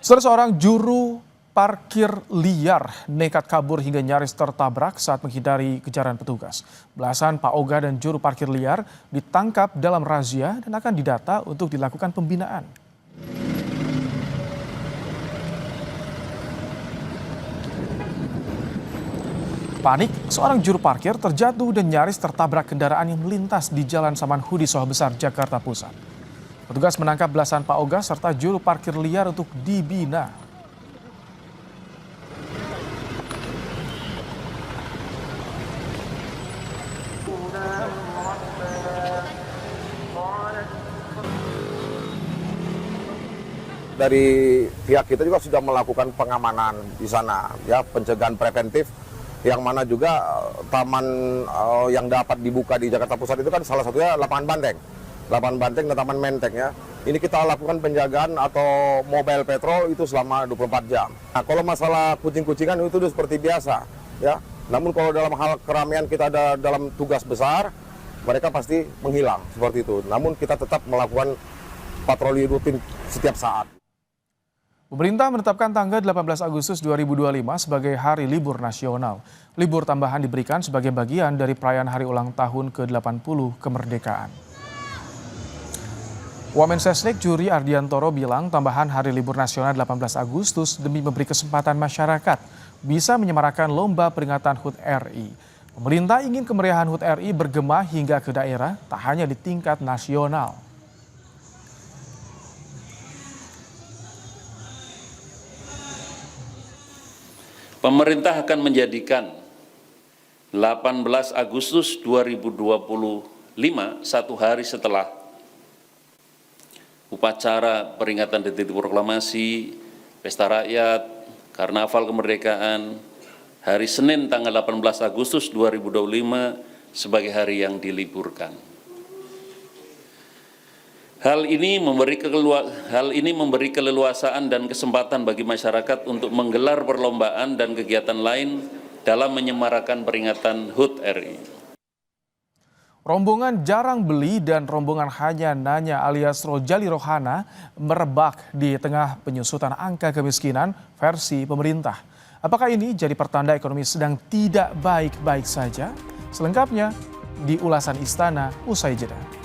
Seorang juru parkir liar nekat kabur hingga nyaris tertabrak saat menghindari kejaran petugas. Belasan paoga dan juru parkir liar ditangkap dalam razia dan akan didata untuk dilakukan pembinaan. Panik, seorang juru parkir terjatuh dan nyaris tertabrak kendaraan yang melintas di Jalan Samanhudi Sawah Besar, Jakarta Pusat. Petugas menangkap belasan paoga serta juru parkir liar untuk dibina. Dari pihak kita juga sudah melakukan pengamanan di sana, ya, pencegahan preventif, yang mana juga taman yang dapat dibuka di Jakarta Pusat itu kan salah satunya lapangan banteng dan taman menteng, ya. Ini kita lakukan penjagaan atau mobile patrol itu selama 24 jam. Nah, kalau masalah kucing-kucingan itu sudah seperti biasa, ya. Namun kalau dalam hal keramaian kita ada dalam tugas besar, mereka pasti menghilang seperti itu. Namun kita tetap melakukan patroli rutin setiap saat. Pemerintah menetapkan tanggal 18 Agustus 2025 sebagai hari libur nasional. Libur tambahan diberikan sebagai bagian dari perayaan hari ulang tahun ke-80 kemerdekaan. Wamensesnek Juri Ardiantoro bilang tambahan hari libur nasional 18 Agustus demi memberi kesempatan masyarakat bisa menyemarakan lomba peringatan HUT RI. Pemerintah ingin kemeriahan HUT RI bergema hingga ke daerah, tak hanya di tingkat nasional. Pemerintah akan menjadikan 18 Agustus 2025 satu hari setelah upacara peringatan detik proklamasi, pesta rakyat, karnaval kemerdekaan, hari Senin tanggal 18 Agustus 2025 sebagai hari yang diliburkan. Hal ini memberi keleluasaan dan kesempatan bagi masyarakat untuk menggelar perlombaan dan kegiatan lain dalam menyemarakan peringatan HUT RI. Rombongan jarang beli dan rombongan hanya nanya alias Rojali Rohana merebak di tengah penyusutan angka kemiskinan versi pemerintah. Apakah ini jadi pertanda ekonomi sedang tidak baik-baik saja? Selengkapnya di ulasan Istana usai jeda.